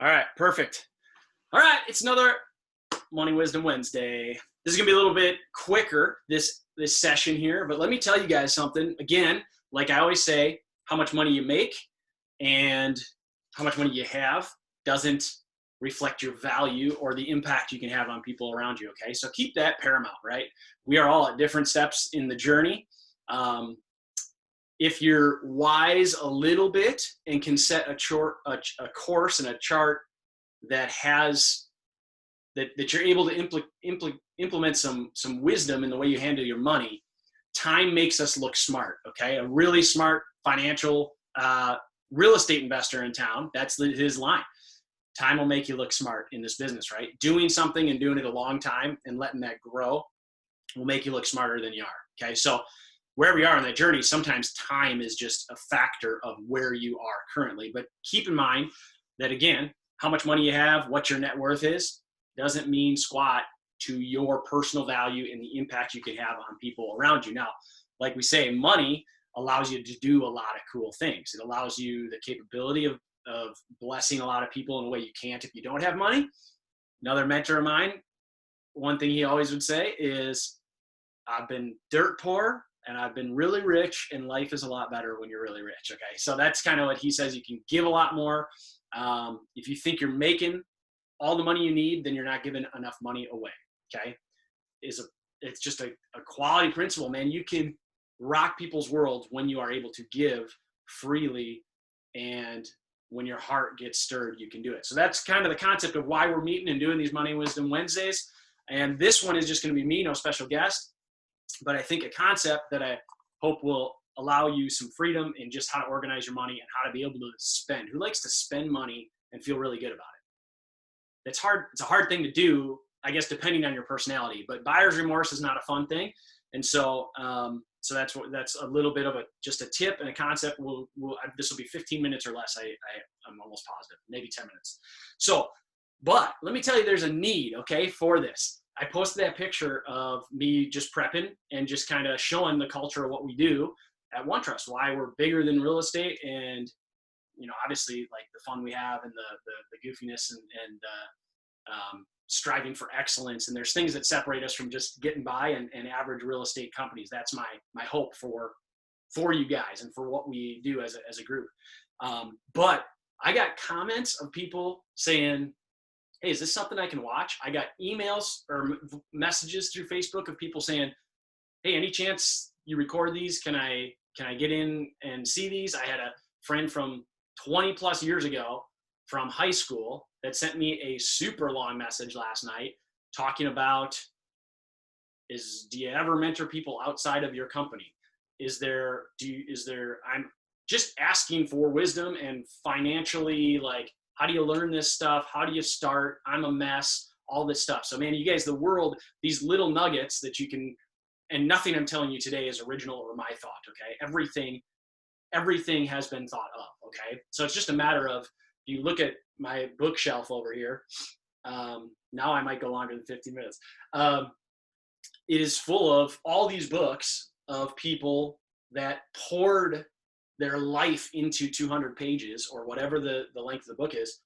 All right, perfect. All right, it's another Money Wisdom Wednesday. This is gonna be a little bit quicker, this session here, but let me tell you guys something. Again, like I always say, how much money you make and how much money you have doesn't reflect your value or the impact you can have on people around you. Okay, so keep that paramount, right? We are all at different steps in the journey. If you're wise a little bit and can set a course and a chart that has that you're able to implement some wisdom in the way you handle your money, time makes us look smart. Okay, a really smart financial real estate investor in town, that's his line. Time will make you look smart in this business, right? Doing something and doing it a long time and letting that grow will make you look smarter than you are. Okay, so wherever you are on that journey, sometimes time is just a factor of where you are currently. But keep in mind that, again, how much money you have, what your net worth is, doesn't mean squat to your personal value and the impact you can have on people around you. Now, like we say, money allows you to do a lot of cool things. It allows you the capability of blessing a lot of people in a way you can't if you don't have money. Another mentor of mine, one thing he always would say is, I've been dirt poor and I've been really rich, and life is a lot better when you're really rich. Okay, so that's kind of what he says. You can give a lot more. If you think you're making all the money you need, then you're not giving enough money away. Okay, it's just a quality principle, man. You can rock people's worlds when you are able to give freely, and when your heart gets stirred, you can do it. So that's kind of the concept of why we're meeting and doing these Money Wisdom Wednesdays. And this one is just going to be me, no special guest. But I think a concept that I hope will allow you some freedom in just how to organize your money and how to be able to spend. Who likes to spend money and feel really good about it? It's hard. It's a hard thing to do, I guess, depending on your personality. But buyer's remorse is not a fun thing, and so that's a little bit of just a tip and a concept. This will be 15 minutes or less. I'm almost positive, maybe 10 minutes. So, but let me tell you, there's a need, okay, for this. I posted that picture of me just prepping and just kind of showing the culture of what we do at OneTrust, why we're bigger than real estate, and obviously, like the fun we have and the goofiness and striving for excellence. And there's things that separate us from just getting by and average real estate companies. That's my hope for you guys and for what we do as a group. But I got comments of people saying, hey, is this something I can watch? I got emails or messages through Facebook of people saying, hey, any chance you record these? Can I get in and see these? I had a friend from 20 plus years ago from high school that sent me a super long message last night talking about, do you ever mentor people outside of your company? I'm just asking for wisdom and financially, like, how do you learn this stuff? How do you start? I'm a mess, all this stuff. So, man, you guys, the world, these little nuggets that you can, and nothing I'm telling you today is original or my thought, okay? Everything has been thought of, okay? So it's just a matter of, you look at my bookshelf over here. Now I might go longer than 15 minutes. It is full of all these books of people that poured their life into 200 pages or whatever the length of the book is.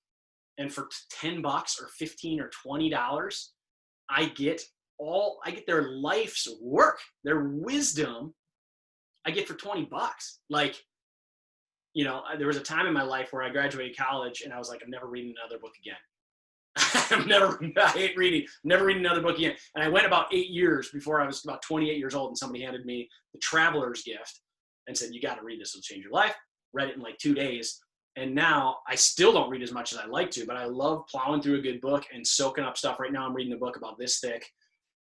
And for $10 or $15 or $20, I get their life's work, their wisdom, I get for $20. Like, there was a time in my life where I graduated college and I was like, I'm never reading another book again. I hate reading, never reading another book again. And I went about 8 years before I was about 28 years old, and somebody handed me The Traveler's Gift and said, you got to read this, it'll change your life. Read it in like 2 days. And now I still don't read as much as I like to, but I love plowing through a good book and soaking up stuff. Right now I'm reading a book about this thick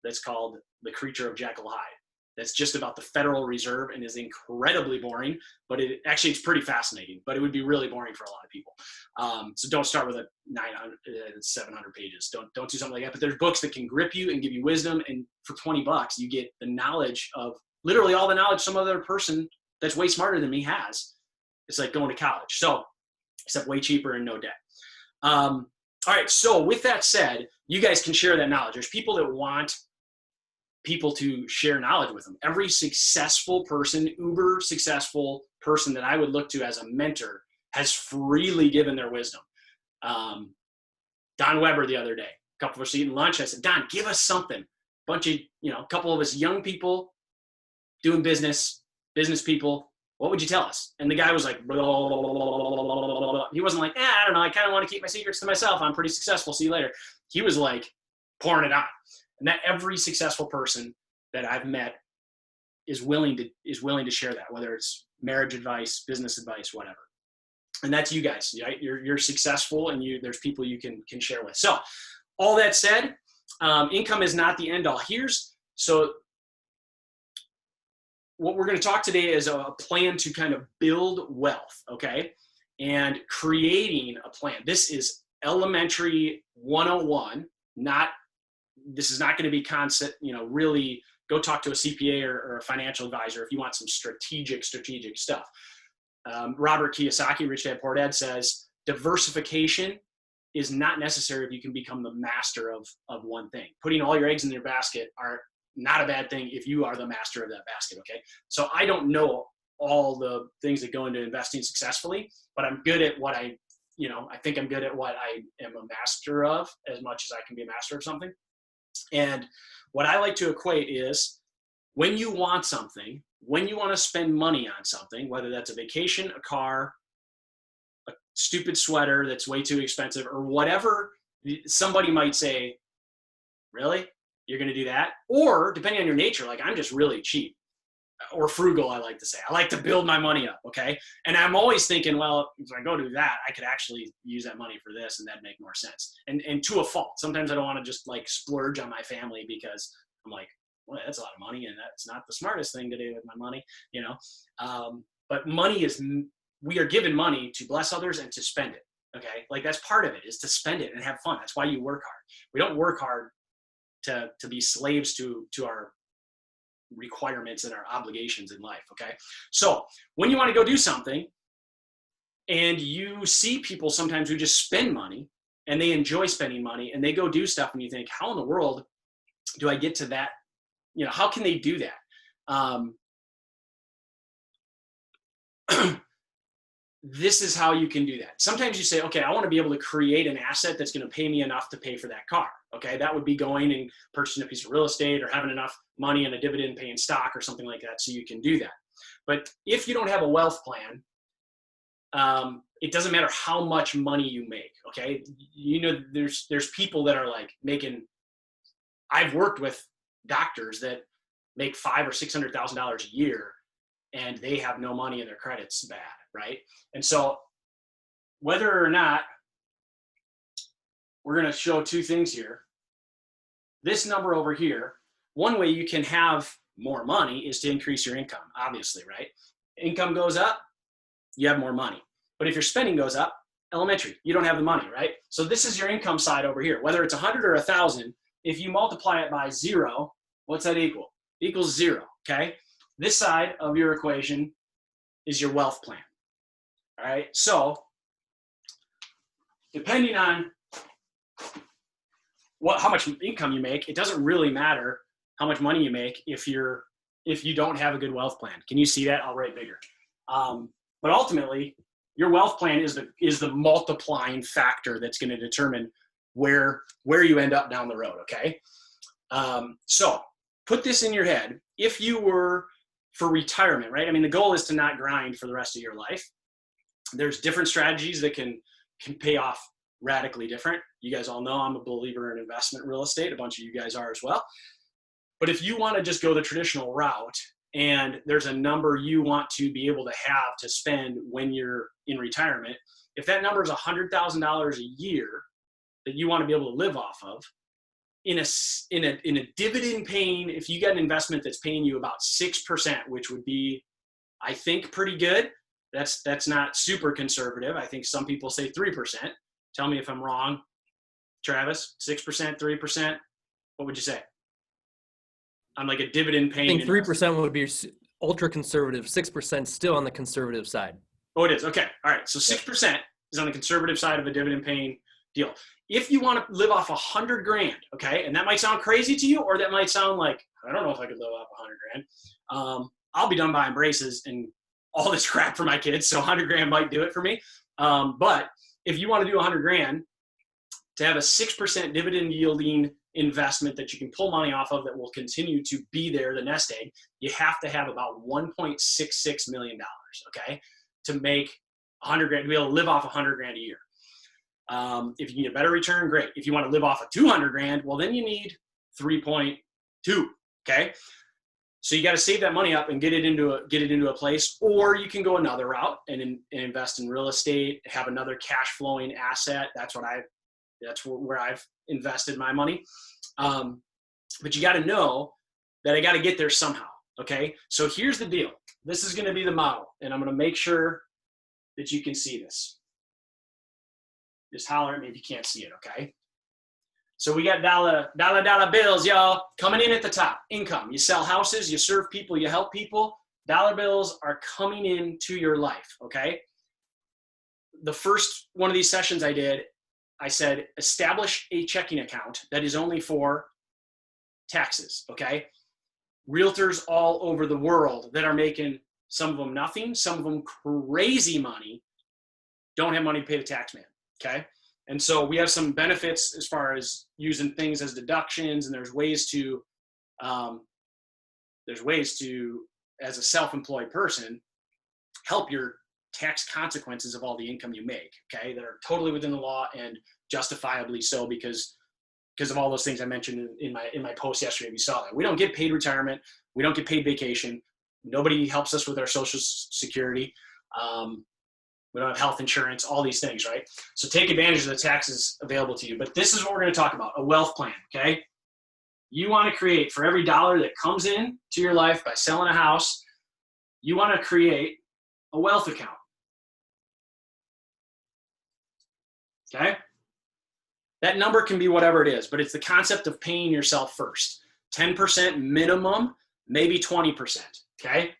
that's called The Creature of Jekyll Hyde. That's just about the Federal Reserve and is incredibly boring, but it's pretty fascinating, but it would be really boring for a lot of people. So don't start with 700 pages. Don't do something like that. But there's books that can grip you and give you wisdom. And for $20, you get the knowledge of literally all the knowledge some other person that's way smarter than me has. It's like going to college. So, except way cheaper and no debt. All right. So with that said, you guys can share that knowledge. There's people that want people to share knowledge with them. Every successful person, uber successful person that I would look to as a mentor has freely given their wisdom. Don Weber the other day. A couple of us eating lunch. I said, Don, give us something. Bunch of, a couple of us young people doing business people. What would you tell us? And the guy was like, blah, blah, blah, blah, blah. He wasn't like, I don't know. I kind of want to keep my secrets to myself. I'm pretty successful. See you later. He was like pouring it on. And that every successful person that I've met is willing to share that, whether it's marriage advice, business advice, whatever. And that's you guys, right? You're successful, and there's people you can share with. So all that said, income is not the end all. So what we're going to talk today is a plan to kind of build wealth, okay? And creating a plan. This is elementary 101. This is not going to be concept, really go talk to a CPA or a financial advisor if you want some strategic stuff. Robert Kiyosaki, Rich Dad Poor Dad, says diversification is not necessary if you can become the master of one thing. Putting all your eggs in your basket are not a bad thing if you are the master of that basket, okay? So I don't know all the things that go into investing successfully, but I'm good at what I think I'm good at what I am a master of as much as I can be a master of something. And what I like to equate is when you want something, when you want to spend money on something, whether that's a vacation, a car, a stupid sweater that's way too expensive, or whatever, somebody might say, really? You're going to do that? Or depending on your nature, like I'm just really cheap or frugal, I like to say. I like to build my money up, okay? And I'm always thinking, well, if I go do that, I could actually use that money for this and that'd make more sense. And to a fault. Sometimes I don't want to just like splurge on my family because I'm like, well, that's a lot of money and that's not the smartest thing to do with my money, But money we are given money to bless others and to spend it, okay? Like that's part of it, is to spend it and have fun. That's why you work hard. We don't work hard to be slaves to our requirements and our obligations in life, okay? So when you want to go do something and you see people sometimes who just spend money and they enjoy spending money and they go do stuff and you think, how in the world do I get to that? How can they do that? This is how you can do that. Sometimes you say, okay, I want to be able to create an asset that's going to pay me enough to pay for that car. Okay, that would be going and purchasing a piece of real estate or having enough money in a dividend paying stock or something like that so you can do that. But if you don't have a wealth plan, it doesn't matter how much money you make, okay? There's people that are like making, I've worked with doctors that make $500,000 or $600,000 a year and they have no money and their credit's bad, right? And so whether or not, we're going to show two things here. This number over here, one way you can have more money is to increase your income, obviously, right? Income goes up, you have more money. But if your spending goes up, elementary, you don't have the money, right? So this is your income side over here. Whether it's 100 or 1,000, if you multiply it by 0, what's that equal? It equals 0, okay? This side of your equation is your wealth plan, all right? So depending on how much income you make, it doesn't really matter how much money you make if you don't have a good wealth plan. Can you see that? I'll write bigger. But ultimately, your wealth plan is the multiplying factor that's going to determine where you end up down the road, okay? So put this in your head. If you were for retirement, right? I mean, the goal is to not grind for the rest of your life. There's different strategies that can pay off radically different. You guys all know I'm a believer in investment real estate. A bunch of you guys are as well. But if you want to just go the traditional route and there's a number you want to be able to have to spend when you're in retirement, if that number is $100,000 a year that you want to be able to live off of, in a dividend paying, if you get an investment that's paying you about 6%, which would be, I think, pretty good. That's not super conservative. I think some people say 3%. Tell me if I'm wrong. Travis, 6%, 3%? What would you say? On like a dividend paying. I think 3% would be ultra conservative, 6% still on the conservative side. Oh, it is. Okay. All right. So 6% is on the conservative side of a dividend paying deal. If you want to live off $100,000, okay, and that might sound crazy to you, or that might sound like, I don't know if I could live off $100,000. I'll be done buying braces and all this crap for my kids, so $100,000 might do it for me. But if you want to do $100,000, to have a 6% dividend yielding investment that you can pull money off of that will continue to be there, the nest egg, you have to have about $1.66 million, okay, to make 100 grand, to be able to live off 100 grand a year. If you need a better return, great. If you want to live off of 200 grand, well, then you need 3.2, okay? So you got to save that money up and get it into a place, or you can go another route and invest in real estate, have another cash flowing asset. That's where I've invested my money. But you got to know that I got to get there somehow. Okay. So here's the deal. This is going to be the model, and I'm going to make sure that you can see this. Just holler at me if you can't see it. Okay. So we got dollar bills, y'all, coming in at the top. Income. You sell houses, you serve people, you help people. Dollar bills are coming into your life, okay? The first one of these sessions I did, I said, establish a checking account that is only for taxes, okay? Realtors all over the world that are making, some of them nothing, some of them crazy money, don't have money to pay the tax man, okay? And so we have some benefits as far as using things as deductions, and there's ways to, as a self-employed person, help your tax consequences of all the income you make, okay, that are totally within the law and justifiably so because of all those things I mentioned in my post yesterday. We saw that we don't get paid retirement, we don't get paid vacation, nobody helps us with our Social Security. We don't have health insurance, all these things, right? So take advantage of the taxes available to you. But this is what we're going to talk about, a wealth plan, okay? You want to create, for every dollar that comes in to your life by selling a house, you want to create a wealth account, okay? That number can be whatever it is, but it's the concept of paying yourself first. 10% minimum, maybe 20%, okay?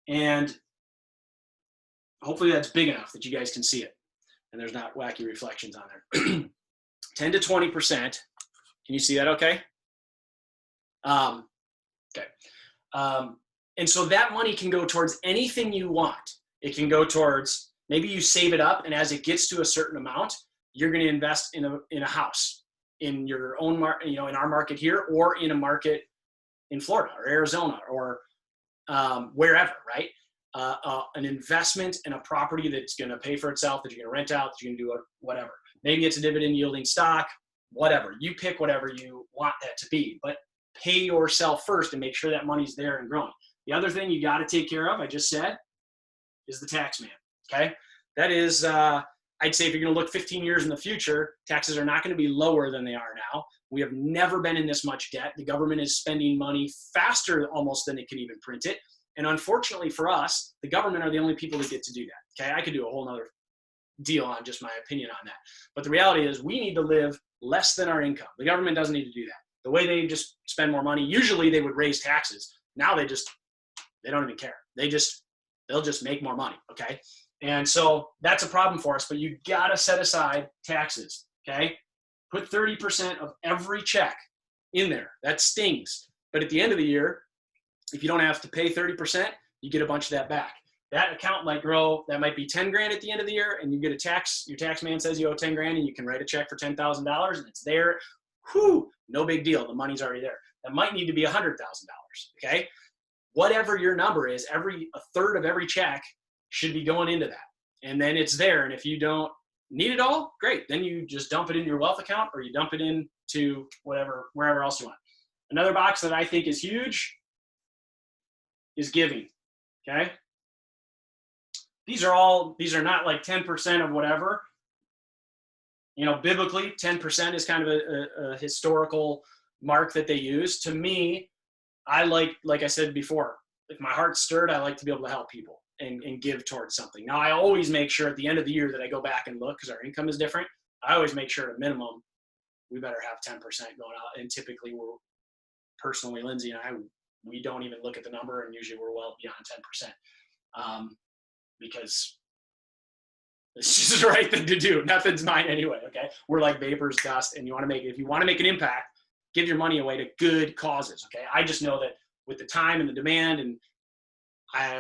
And hopefully that's big enough that you guys can see it and there's not wacky reflections on there. 10 to 20%. Can you see that okay? Okay. And so that money can go towards anything you want. It can go towards, maybe you save it up, and as it gets to a certain amount, you're going to invest in a house in your own market, in our market here, or in a market in Florida or Arizona or wherever, right? An investment in a property that's going to pay for itself, that you're going to rent out, that you're going to do whatever. Maybe it's a dividend yielding stock, whatever. You pick whatever you want that to be, but pay yourself first and make sure that money's there and growing. The other thing you got to take care of, I just said, is the tax man, okay? That is, I'd say if you're going to look 15 years in the future, taxes are not going to be lower than they are now. We have never been in this much debt. The government is spending money faster almost than it can even print it. And unfortunately for us, the government are the only people that get to do that. Okay, I could do a whole nother deal on just my opinion on that. But the reality is we need to live less than our income. The government doesn't need to do that. The way they just spend more money, usually they would raise taxes. Now they don't even care. They'll just make more money, okay? And so that's a problem for us, but you gotta set aside taxes, okay? Put 30% of every check in there. That stings. But at the end of the year, if you don't have to pay 30%, you get a bunch of that back. That account might grow. That might be 10 grand at the end of the year, and you get your tax man says you owe 10 grand, and you can write a check for $10,000, and it's there. Whew, no big deal. The money's already there. That might need to be $100,000, okay? Whatever your number is, a third of every check should be going into that. And then it's there, and if you don't need it all, great. Then you just dump it in your wealth account, or you dump it into wherever else you want. Another box that I think is huge is giving, okay? These are not like 10% of whatever. Biblically, 10% is kind of a historical mark that they use. To me, I like I said before, if my heart's stirred, I like to be able to help people and give towards something. Now, I always make sure at the end of the year that I go back and look, because our income is different. I always make sure at minimum, we better have 10% going out. And typically personally, Lindsay and I, we don't even look at the number, and usually we're well beyond 10%, because it's just the right thing to do. Nothing's mine anyway, okay? We're like vapors, dust, and if you want to make an impact, give your money away to good causes, okay? I just know that with the time and the demand, and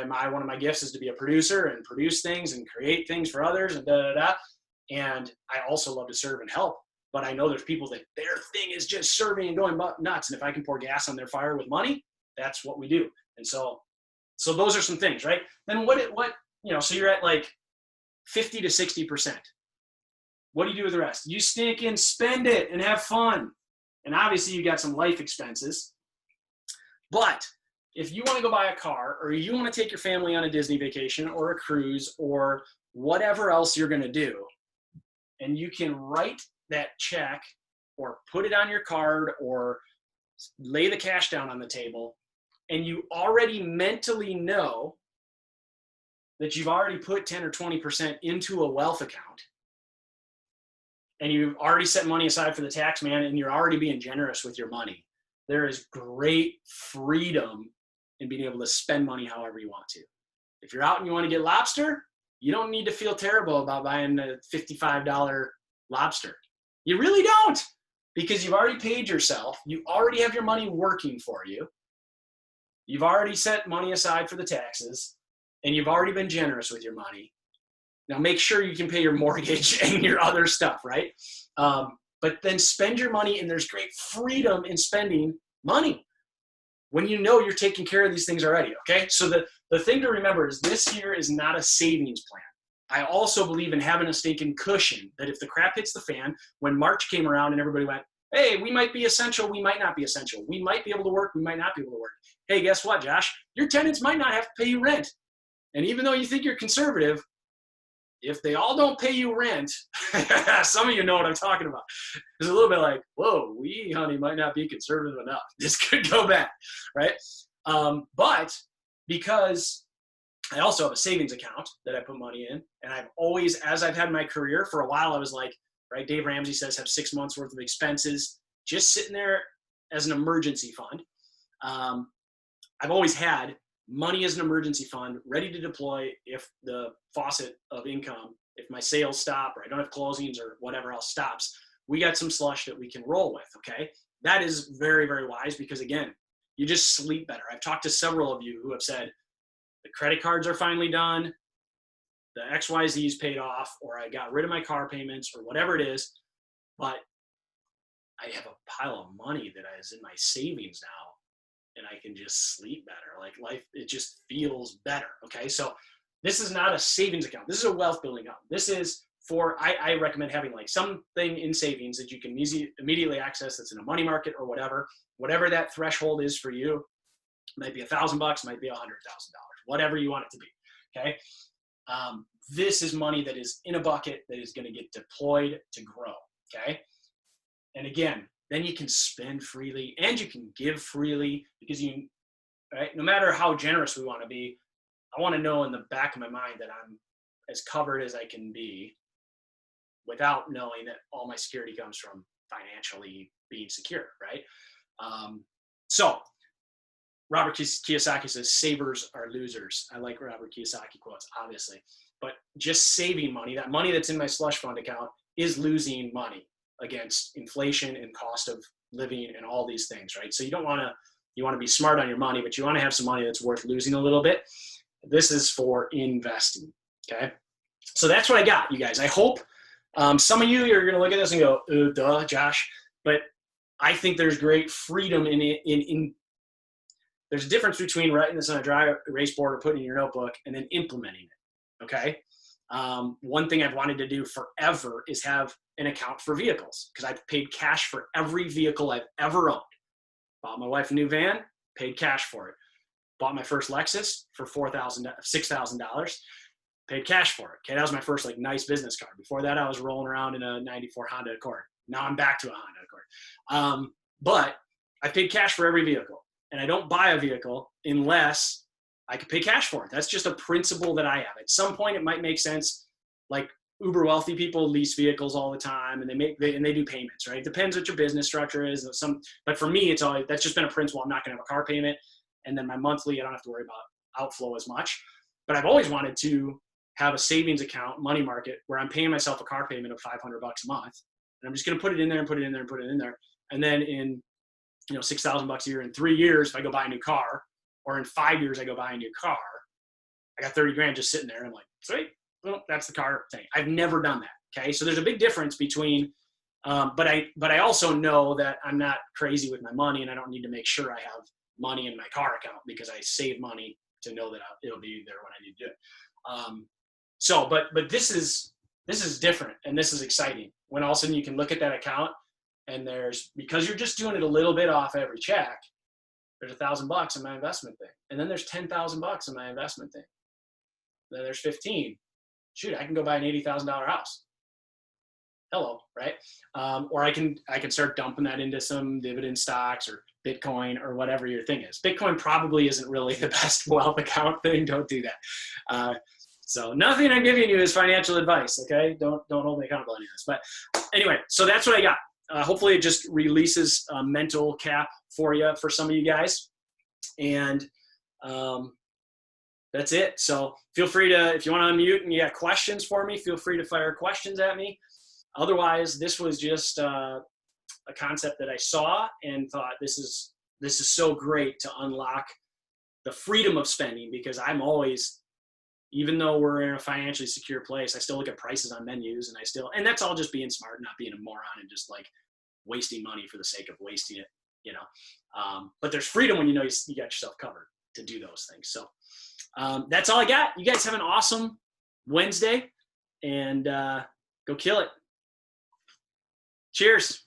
one of my gifts is to be a producer and produce things and create things for others and da-da-da. And I also love to serve and help, but I know there's people that their thing is just serving and going nuts. And if I can pour gas on their fire with money, that's what we do. And so those are some things, right? Then so you're at like 50 to 60%. What do you do with the rest? You stinking spend it and have fun. And obviously you got some life expenses. But if you want to go buy a car, or you want to take your family on a Disney vacation or a cruise or whatever else you're going to do, and you can write that check or put it on your card or lay the cash down on the table, and you already mentally know that you've already put 10 or 20% into a wealth account, and you've already set money aside for the tax man, and you're already being generous with your money, there is great freedom in being able to spend money however you want to. If you're out and you want to get lobster, you don't need to feel terrible about buying a $55 lobster. You really don't, because you've already paid yourself. You already have your money working for you. You've already set money aside for the taxes, and you've already been generous with your money. Now make sure you can pay your mortgage and your other stuff, right? But then spend your money, and there's great freedom in spending money when you know you're taking care of these things already, okay? So the thing to remember is this year is not a savings plan. I also believe in having a stinking cushion that if the crap hits the fan, when March came around and everybody went, hey, we might be essential, we might not be essential. We might be able to work, we might not be able to work. Hey, guess what, Josh? Your tenants might not have to pay you rent. And even though you think you're conservative, if they all don't pay you rent, some of you know what I'm talking about. It's a little bit like, whoa, we, honey, might not be conservative enough. This could go bad, right? But because I also have a savings account that I put money in, and I've always, as I've had my career for a while, I was like, right, Dave Ramsey says have 6 months worth of expenses just sitting there as an emergency fund. I've always had money as an emergency fund ready to deploy if the faucet of income, if my sales stop or I don't have closings or whatever else stops, we got some slush that we can roll with, okay? That is very, very wise because, again, you just sleep better. I've talked to several of you who have said the credit cards are finally done, the XYZ is paid off, or I got rid of my car payments or whatever it is, but I have a pile of money that is in my savings now, and I can just sleep better. Like life, it just feels better. Okay. So this is not a savings account. This is a wealth building account. This is for, I recommend having like something in savings that you can immediately access that's in a money market or whatever that threshold is for you. It might be $1,000, might be $100,000, whatever you want it to be. Okay. This is money that is in a bucket that is going to get deployed to grow. Okay. And again, then you can spend freely and you can give freely because right? No matter how generous we want to be, I want to know in the back of my mind that I'm as covered as I can be without knowing that all my security comes from financially being secure, right? So Robert Kiyosaki says, savers are losers. I like Robert Kiyosaki quotes, obviously, but just saving money, that money that's in my slush fund account is losing money against inflation and cost of living and all these things, right? So you want to be smart on your money, but you want to have some money that's worth losing a little bit. This is for investing, okay? So that's what I got, you guys. I hope some of you are going to look at this and go, duh, Josh, but I think there's great freedom in it. There's a difference between writing this on a dry erase board or putting it in your notebook and then implementing it, okay? One thing I've wanted to do forever is have an account for vehicles because I've paid cash for every vehicle I've ever owned. Bought my wife a new van, paid cash for it. Bought my first Lexus for $6,000, paid cash for it. Okay, that was my first like nice business car. Before that, I was rolling around in a '94 Honda Accord. Now I'm back to a Honda Accord. But I paid cash for every vehicle, and I don't buy a vehicle unless I could pay cash for it. That's just a principle that I have. At some point, it might make sense. Like uber wealthy people lease vehicles all the time, and they do payments, right? It depends what your business structure is. But for me, that's just been a principle. I'm not going to have a car payment, and then my monthly, I don't have to worry about outflow as much. But I've always wanted to have a savings account, money market, where I'm paying myself a car payment of $500 a month, and I'm just going to put it in there and put it in there and put it in there, and then in $6,000 a year in 3 years, if I go buy a new car, or in 5 years I go buy a new car, I got 30 grand just sitting there, and I'm like, sweet. Well, that's the car thing. I've never done that. Okay. So there's a big difference between But I also know that I'm not crazy with my money, and I don't need to make sure I have money in my car account because I save money to know that it'll be there when I need to do it. But this is different, and this is exciting. When all of a sudden you can look at that account, and because you're just doing it a little bit off every check, there's $1,000 in my investment thing, and then there's $10,000 in my investment thing. Then there's 15. Shoot, I can go buy an $80,000 house. Hello, right? Or I can start dumping that into some dividend stocks or Bitcoin or whatever your thing is. Bitcoin probably isn't really the best wealth account thing. Don't do that. So nothing I'm giving you is financial advice. Okay, don't hold me accountable on any of this. But anyway, so that's what I got. Hopefully, it just releases a mental cap for you, for some of you guys, and that's it. So feel free to, if you want to unmute and you got questions for me, feel free to fire questions at me. Otherwise, this was just a concept that I saw and thought this is so great to unlock the freedom of spending, because I'm always, even though we're in a financially secure place, I still look at prices on menus, and that's all just being smart, not being a moron and just like wasting money for the sake of wasting it, you know. But there's freedom when you know you got yourself covered to do those things. So that's all I got. You guys have an awesome Wednesday, and go kill it. Cheers.